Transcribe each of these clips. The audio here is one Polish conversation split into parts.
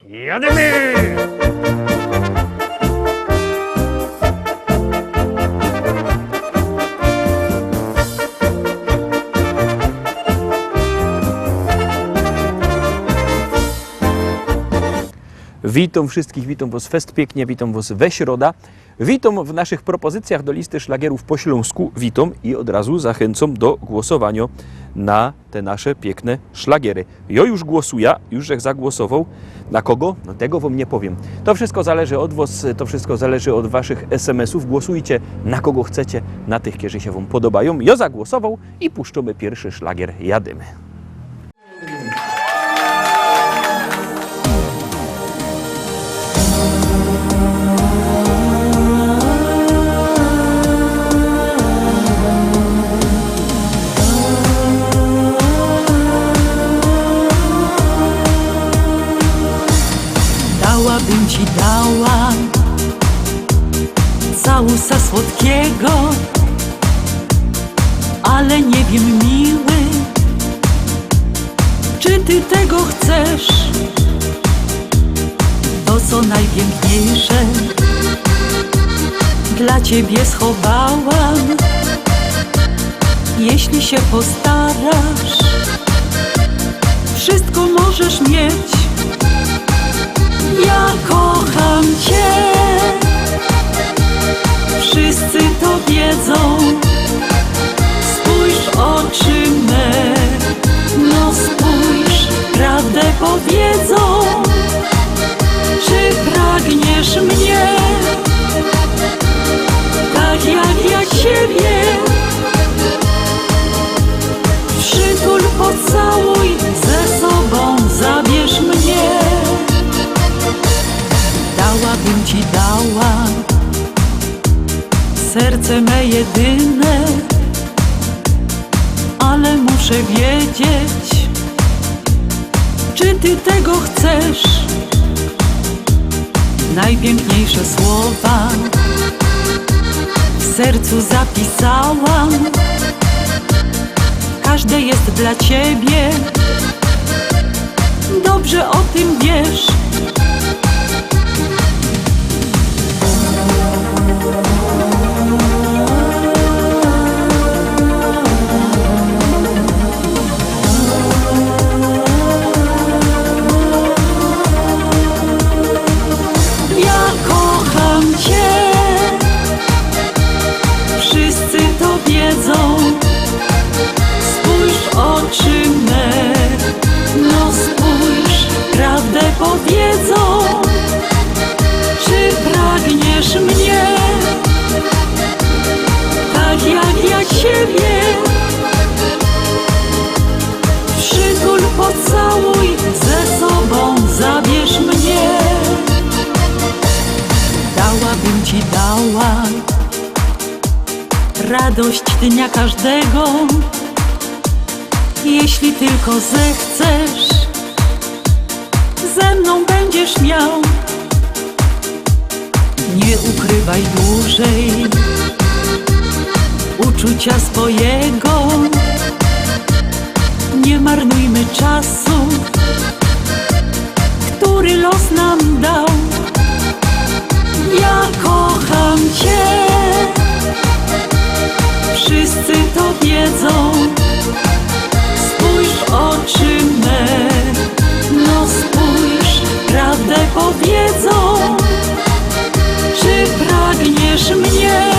Jadymy! Witam wszystkich, witam Was fest pięknie, witam Was we środa. Witam w naszych propozycjach do listy szlagierów po śląsku. Witam i od razu zachęcam do głosowania na te nasze piękne szlagiery. Ja już głosuję, już jak zagłosował. Na kogo? No tego Wam nie powiem. To wszystko zależy od Was, to wszystko zależy od Waszych SMS-ów. Głosujcie na kogo chcecie, na tych, którzy się Wam podobają. Ja zagłosował i puszczamy pierwszy szlagier. Jadymy. Bym ci dała całusa słodkiego, ale nie wiem, miły, czy ty tego chcesz? To, co najpiękniejsze, dla ciebie schowałam. Jeśli się postarasz, wszystko możesz mieć. Ja kocham cię, wszyscy to wiedzą. Spójrz oczy me, no spójrz, prawdę powiedzą. Czy pragniesz mnie, tak jak ja ciebie? Przytul, pocałuj, ze sobą zabierz mnie. Dałabym ci, dała serce me jedyne, ale muszę wiedzieć, czy ty tego chcesz? Najpiękniejsze słowa w sercu zapisałam. Każde jest dla ciebie, dobrze o tym wiesz. Powiedzą, czy pragniesz mnie, tak jak ja ciebie? Przytul, pocałuj, ze sobą zabierz mnie. Dałabym ci, dała radość dnia każdego, jeśli tylko zechcesz. Ze mną będziesz miał, nie ukrywaj dłużej uczucia swojego. Nie marnujmy czasu, który los nam dał. Ja kocham cię, wszyscy to wiedzą. Spójrz oczy me, no spójrz, prawdę powiedzą. Czy pragniesz mnie,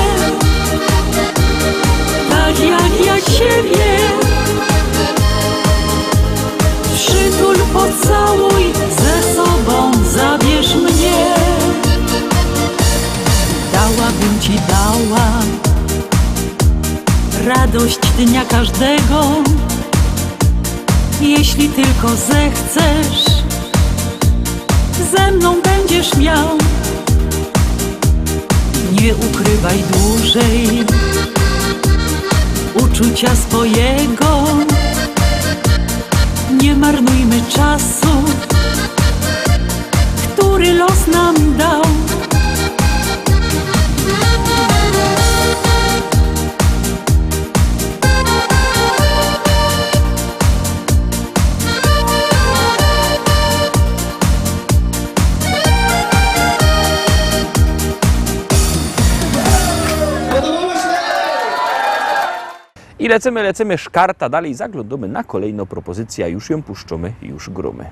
tak jak ja ciebie? Przytul, pocałuj, ze sobą zabierz mnie. Dałabym ci, dała radość dnia każdego, jeśli tylko zechcesz. Ze mną będziesz miał, nie ukrywaj dłużej uczucia swojego. Nie marnujmy czasu, który los nam dał. I lecimy szkarta dalej, zaglądamy na kolejną propozycję, już ją puszczamy, już grumy.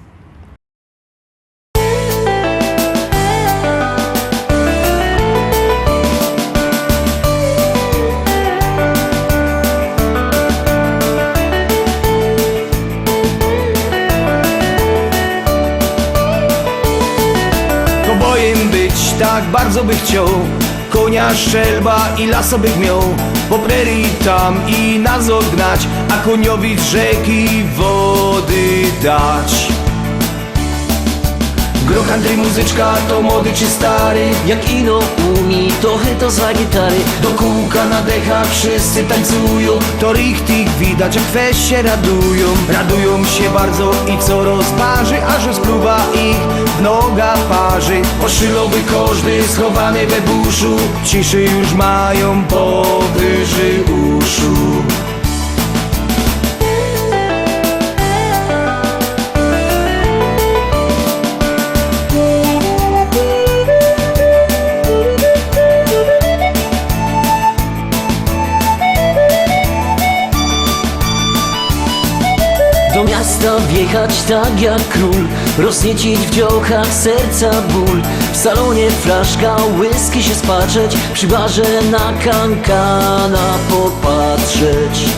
Kobojem być tak bardzo by chciał, konia szczelba i lasa bych miał, po prerii tam i nas odgnać, a koniowi z rzeki wody dać. Groch Andrzej muzyczka to młody czy stary, Jak ino umi, to chyto za gitary. do kółka na dechach wszyscy tańcują, to richtig widać jak weź się radują. Radują się bardzo i co rozparzy, aż rozpluwa ich w noga parzy. Oszylowy każdy schowany we buszu, ciszy już mają powyżej uszu. Do miasta wjechać tak jak król, rozniecić w dziołchach serca ból. W salonie flaszka whisky się spatrzeć, przy barze na kankana popatrzeć.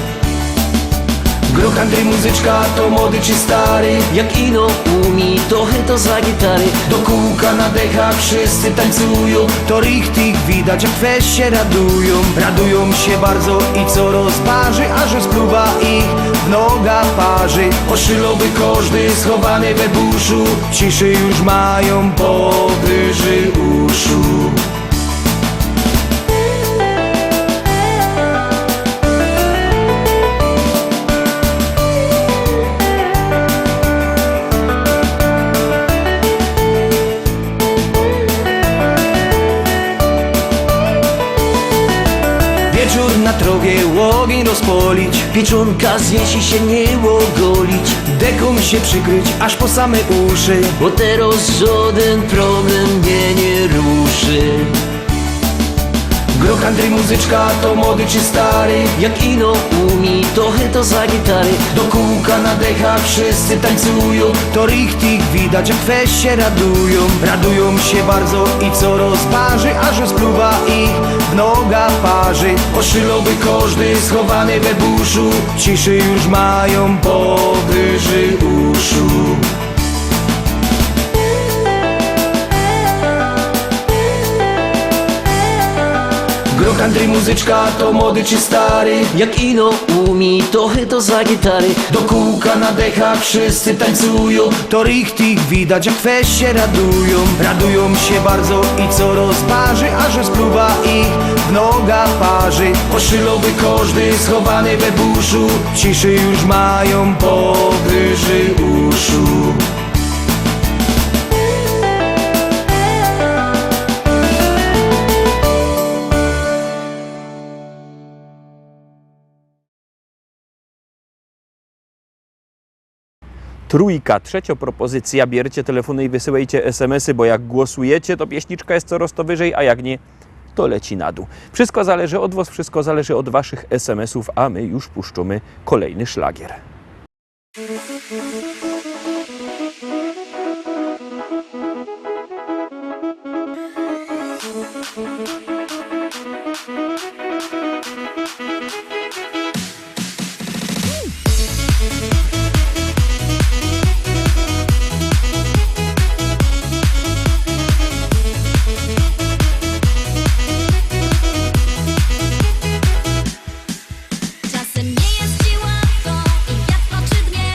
Groch Andrzej muzyczka to młody czy stary, Jak ino umi, to chyto za gitary. do kółka na dechach wszyscy tańcują, to richtig widać jak weź się radują. Radują się bardzo i co rozparzy, aż rozpluwa ich w noga parzy. Oszylowy każdy schowany we buszu, ciszy już mają powyżej uszu. Wieczór na trowie ogień rozpolić, Pieczonka zjeść i się nie ogolić, deką się przykryć aż po same uszy. bo teraz żaden problem mnie nie ruszy. Groch Andrzej muzyczka to młody czy stary, Jak ino umi, to chyto za gitary. do kółka na dechach wszyscy tańcują, to richtig widać jak weź się radują. Radują się bardzo i co rozparzy, aż rozpluwa ich w noga parzy. Oszylowy każdy schowany we buszu, ciszy już mają powyżej uszu. Groch Andrzej muzyczka to młody czy stary, Jak ino umi, to chyto za gitary. do kółka na dechach wszyscy tańcują, to richtig widać jak weź się radują. Radują się bardzo i co rozparzy, aż rozpluwa ich w noga parzy. Oszylowy każdy schowany we buszu, ciszy już mają powyżej uszu. Trójka, trzecia propozycja, bierzcie telefony i wysyłajcie SMS-y, bo jak głosujecie, to pieśniczka jest coraz to wyżej, a jak nie, to leci na dół. Wszystko zależy od was, wszystko zależy od waszych SMS-ów, a my już puszczamy kolejny szlagier. Czasem nie jest ci łatwo i wiatr oczy dnie.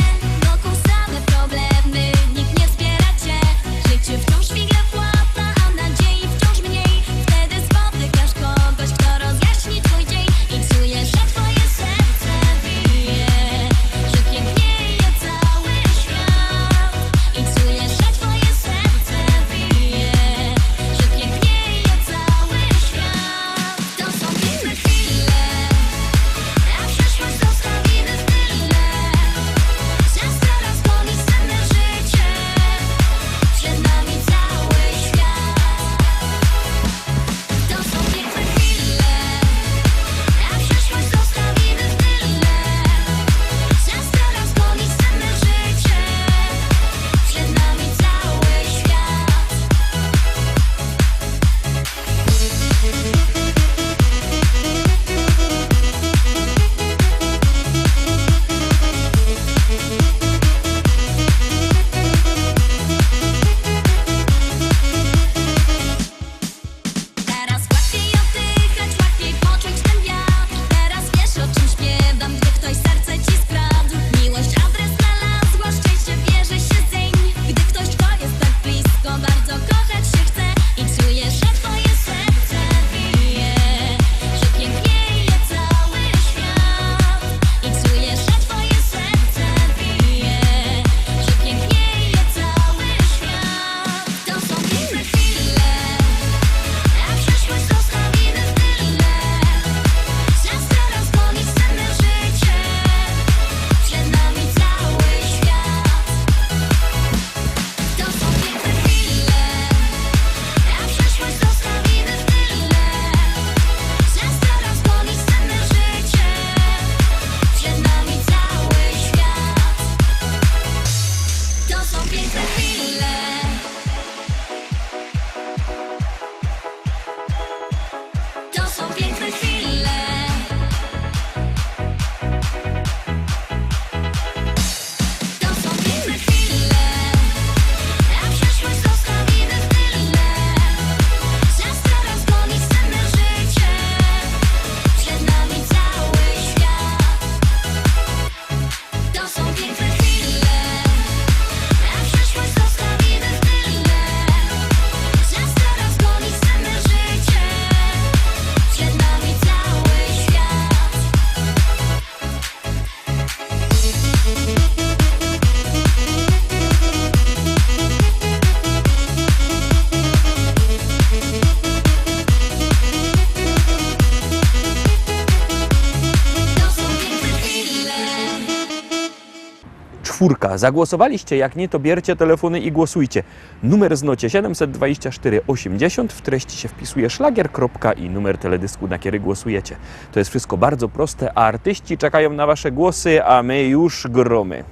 4. Zagłosowaliście? Jak nie, to bierzcie telefony i głosujcie. Numer znocie 724 80, w treści się wpisuje szlagier. I numer teledysku, na który głosujecie. To jest wszystko bardzo proste, a artyści czekają na wasze głosy, a my już gromy.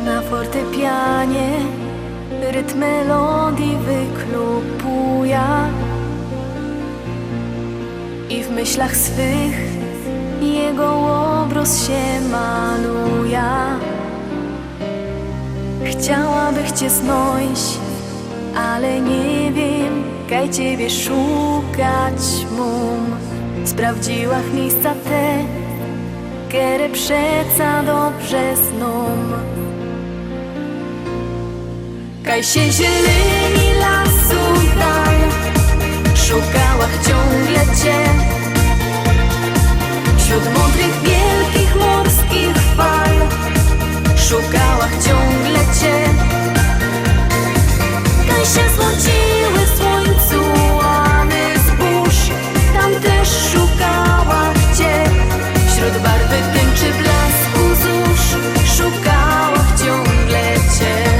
Na fortepianie rytm melodii wyklupuja i w myślach swych jego obraz się maluja. Chciałabych cię znać, ale nie wiem, kaj ciebie szukać mum. Sprawdziłach miejsca te, które przeca dobrze zną. Kaj się zieleni lasu dal, szukałach ciągle cię. Wśród mądrych, wielkich morskich fal, szukałach ciągle cię. Kaj się złociły w słońcu łany zbóż, tam też szukałach cię. Wśród barwy tęczy blasku zórz, szukałach ciągle cię.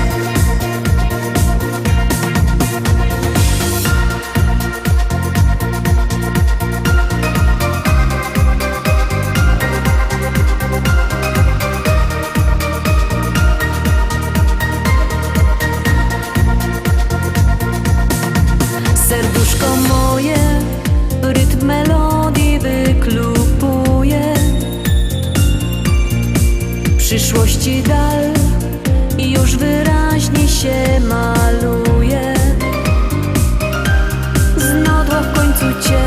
Serduszko moje, rytm melodii wyklupuje. Przyszłości dal już wyraźnie się maluje. Znodła w końcu cię,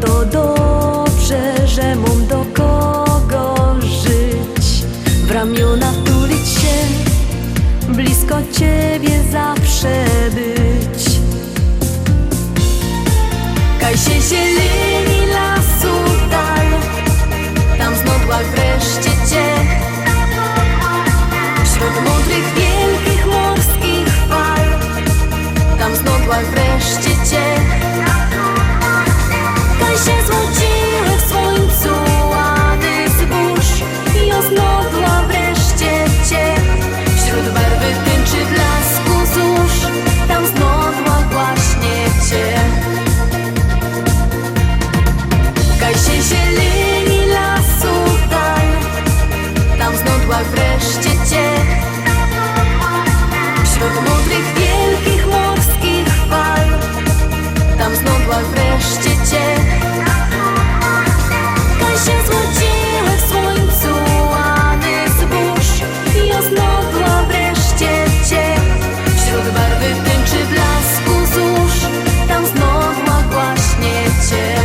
to dobrze, że mam do kogo żyć. W ramiona tulić się, blisko ciebie zawsze być. Kaj się zieleni lasu dal, tam znodłach wreszcie cię. Wśród mądrych, wielkich morskich fal, tam znodłach wreszcie cię. Kaj się złociły w słońcu łany zbóż, i oznodła wreszcie cię. Wśród barwy tęczy blasku zórz, tam znodła właśnie cię. Kaj się zieleni lasu dal, tam znodłach wreszcie cię. Wśród mądrych, wielkich morskich fal, tam znodłach wreszcie cię. Kaj się złociły w słońcu łany zbóż, i oznodła wreszcie cię. Wśród barwy tęczy blasku zórz, tam znodła właśnie cię.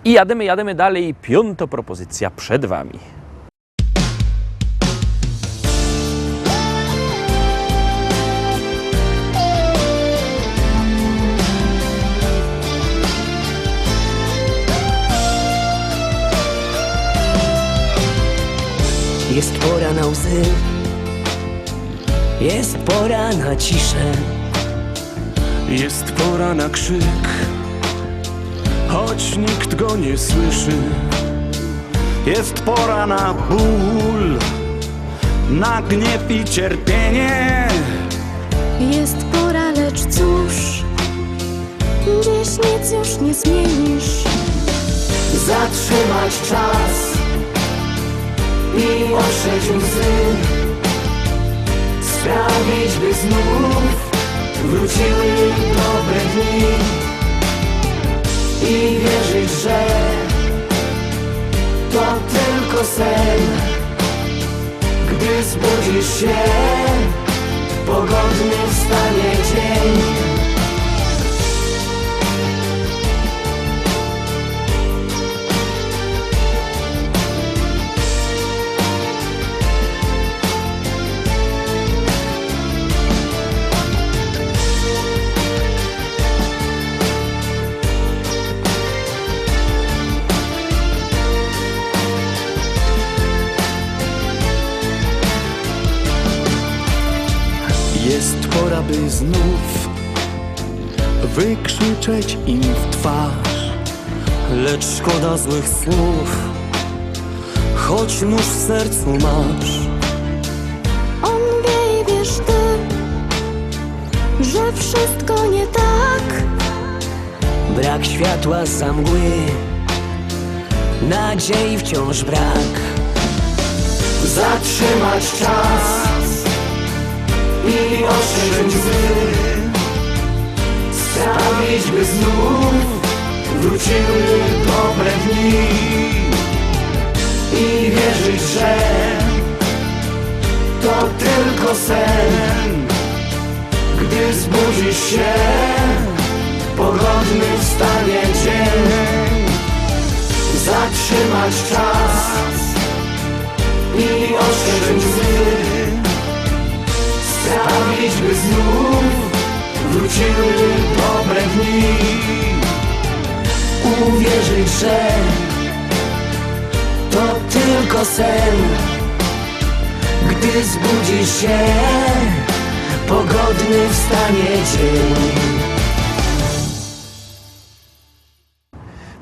I jademy dalej. 5. propozycja przed wami. Jest pora na łzy, jest pora na ciszę. Jest pora na krzyk, choć nikt go nie słyszy. Jest pora na ból, na gniew i cierpienie. Jest pora, lecz cóż, dziś nic już nie zmienisz. Zatrzymać czas i otrzeć łzy, sprawić, by znów wróciły dobre dni i wierzyć, że to tylko sen. Gdy zbudzisz się, pogodny wstanie dzień. znów wykrzyczeć im w twarz. Lecz szkoda złych słów, choć nóż w sercu masz. On wie i wiesz ty, że wszystko nie tak. Brak światła za mgły, nadziei wciąż brak. Zatrzymać czas i ostrzyć łzy, sprawić, by znów wróciły dobre dni i wierzyć, że to tylko sen. Gdy zbudzisz się, pogodny wstanie dzień. Zatrzymać czas i ostrzyć łzy, sprawić, by znów wróciły dobre dni. Uwierzyć, że to tylko sen. Gdy zbudzisz się, pogodny wstanie dzień.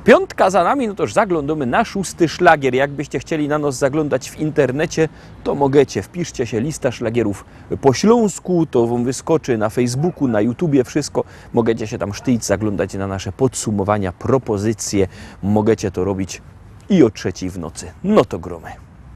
Piątka za nami, no toż zaglądamy na 6. szlagier. Jakbyście chcieli na nas zaglądać w internecie, to możecie. Wpiszcie się lista szlagierów po śląsku, to wam wyskoczy na Facebooku, na YouTubie, wszystko. Możecie się tam sztyć, zaglądać na nasze podsumowania, propozycje. Możecie to robić i o 3:00 w nocy. No to gromy.